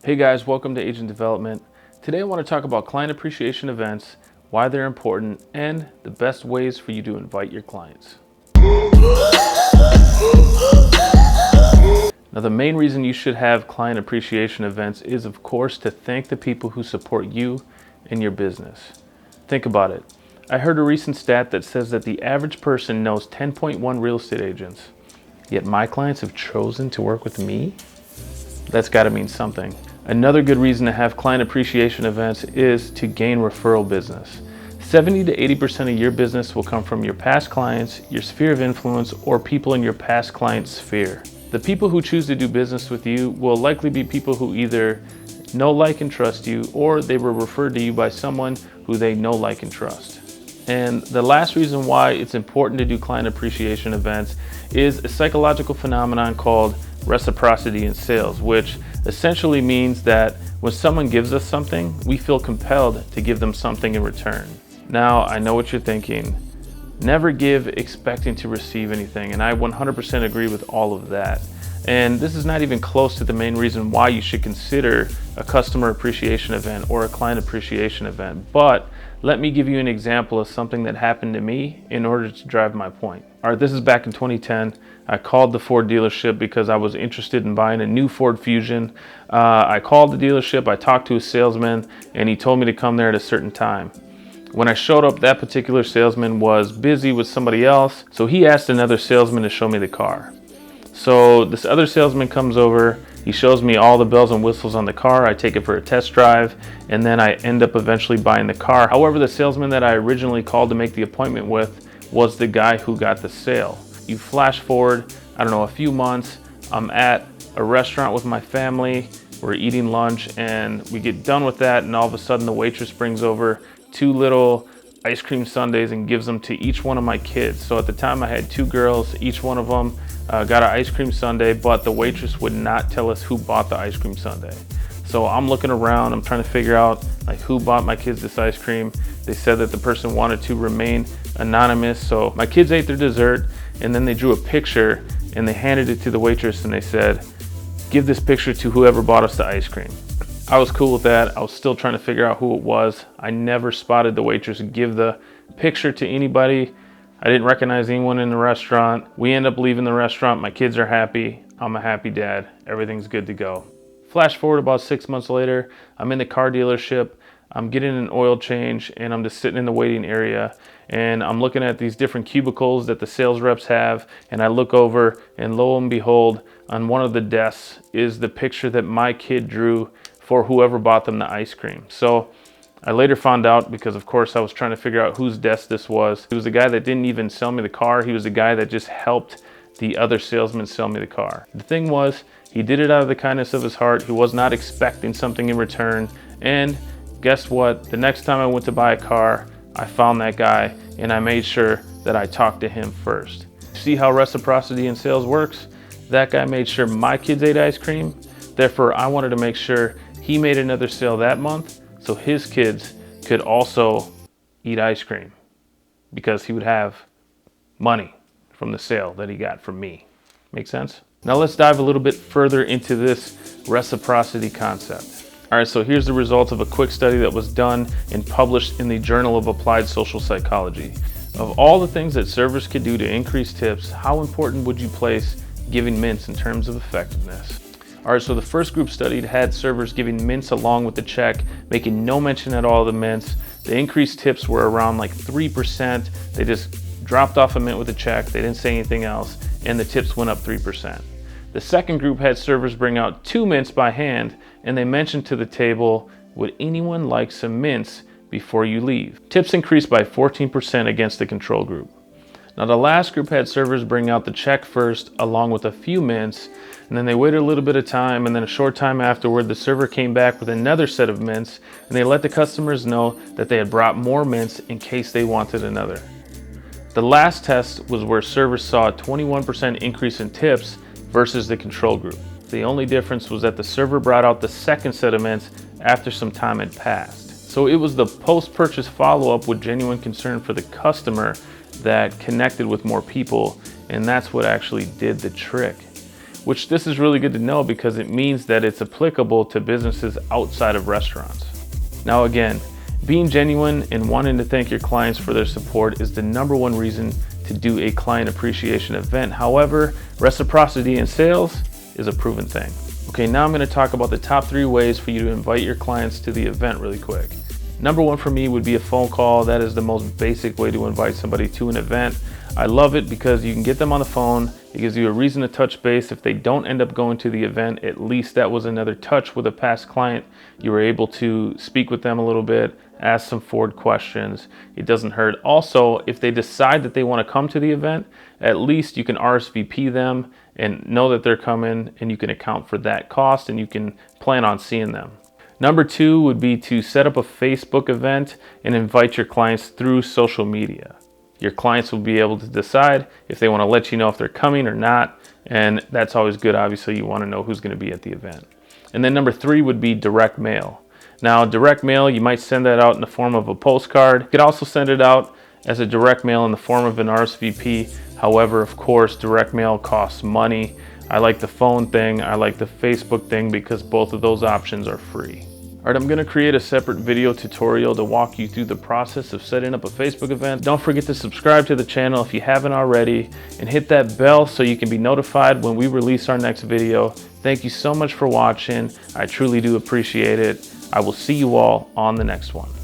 Hey guys, welcome to Agent Development. Today I want to talk about client appreciation events, why they're important, and the best ways for you to invite your clients. Now, the main reason you should have client appreciation events is, of course, to thank the people who support you and your business. Think about it. I heard a recent stat that says that the average person knows 10.1 real estate agents, yet my clients have chosen to work with me? That's got to mean something. Another good reason to have client appreciation events is to gain referral business. 70 to 80% of your business will come from your past clients, your sphere of influence, or people in your past client sphere. The people who choose to do business with you will likely be people who either know, like, and trust you, or they were referred to you by someone who they know, like, and trust. And the last reason why it's important to do client appreciation events is a psychological phenomenon called reciprocity in sales, which essentially means that when someone gives us something, we feel compelled to give them something in return. Now, I know what you're thinking. Never give expecting to receive anything, and I 100% agree with all of that. And this is not even close to the main reason why you should consider a customer appreciation event or a client appreciation event. But let me give you an example of something that happened to me in order to drive my point. All right, this is back in 2010. I called the Ford dealership because I was interested in buying a new Ford Fusion. I called the dealership, I talked to a salesman, and he told me to come there at a certain time. When I showed up, that particular salesman was busy with somebody else, so he asked another salesman to show me the car. So this other salesman comes over, he shows me all the bells and whistles on the car, I take it for a test drive, and then I end up eventually buying the car. However, the salesman that I originally called to make the appointment with was the guy who got the sale. You flash forward, I don't know, a few months, I'm at a restaurant with my family, we're eating lunch, and we get done with that, and all of a sudden the waitress brings over 2 little ice cream sundaes and gives them to each one of my kids. So at the time I had 2 girls, each one of them got an ice cream sundae, but the waitress would not tell us who bought the ice cream sundae. So I'm looking around, I'm trying to figure out like who bought my kids this ice cream. They said that the person wanted to remain anonymous. So my kids ate their dessert, and then they drew a picture and they handed it to the waitress and they said, "Give this picture to whoever bought us the ice cream." I was cool with that. I was still trying to figure out who it was. I never spotted the waitress give the picture to anybody. I didn't recognize anyone in the restaurant. We end up leaving the restaurant. My kids are happy. I'm a happy dad. Everything's good to go. Flash forward about 6 months later, I'm in the car dealership. I'm getting an oil change, and I'm just sitting in the waiting area, and I'm looking at these different cubicles that the sales reps have, and I look over, and lo and behold, on one of the desks is the picture that my kid drew for whoever bought them the ice cream. So I later found out, because of course I was trying to figure out whose desk this was. He was the guy that didn't even sell me the car. He was the guy that just helped the other salesman sell me the car. The thing was, he did it out of the kindness of his heart. He was not expecting something in return. And guess what? The next time I went to buy a car, I found that guy and I made sure that I talked to him first. See how reciprocity in sales works? That guy made sure my kids ate ice cream. Therefore, I wanted to make sure he made another sale that month so his kids could also eat ice cream, because he would have money from the sale that he got from me. Make sense? Now let's dive a little bit further into this reciprocity concept. All right, so here's the results of a quick study that was done and published in the Journal of Applied Social Psychology. Of all the things that servers could do to increase tips, how important would you place giving mints in terms of effectiveness? All right, so the first group studied had servers giving mints along with the check, making no mention at all of the mints. The increased tips were around like 3%. They just dropped off a mint with a check. They didn't say anything else, and the tips went up 3%. The second group had servers bring out 2 mints by hand, and they mentioned to the table, "Would anyone like some mints before you leave?" Tips increased by 14% against the control group. Now the last group had servers bring out the check first along with a few mints, and then they waited a little bit of time, and then a short time afterward the server came back with another set of mints, and they let the customers know that they had brought more mints in case they wanted another. The last test was where servers saw a 21% increase in tips versus the control group. The only difference was that the server brought out the second set of mints after some time had passed. So it was the post-purchase follow-up with genuine concern for the customer that connected with more people, and that's what actually did the trick. which this is really good to know because it means that it's applicable to businesses outside of restaurants. Now again, being genuine and wanting to thank your clients for their support is the #1 reason to do a client appreciation event. However, reciprocity in sales is a proven thing. Okay, now I'm going to talk about the top 3 ways for you to invite your clients to the event really quick. #1 for me would be a phone call. That is the most basic way to invite somebody to an event. I love it because you can get them on the phone. It gives you a reason to touch base. If they don't end up going to the event, at least that was another touch with a past client. You were able to speak with them a little bit, ask some forward questions. It doesn't hurt. Also, if they decide that they want to come to the event, at least you can RSVP them and know that they're coming, and you can account for that cost and you can plan on seeing them. #2 would be to set up a Facebook event and invite your clients through social media. Your clients will be able to decide if they want to let you know if they're coming or not, and that's always good. Obviously, you want to know who's going to be at the event. And then #3 would be direct mail. Now, direct mail, you might send that out in the form of a postcard. You could also send it out as a direct mail in the form of an RSVP. However, of course, direct mail costs money. I like the phone thing, I like the Facebook thing because both of those options are free. All right, I'm gonna create a separate video tutorial to walk you through the process of setting up a Facebook event. Don't forget to subscribe to the channel if you haven't already, and hit that bell so you can be notified when we release our next video. Thank you so much for watching. I truly do appreciate it. I will see you all on the next one.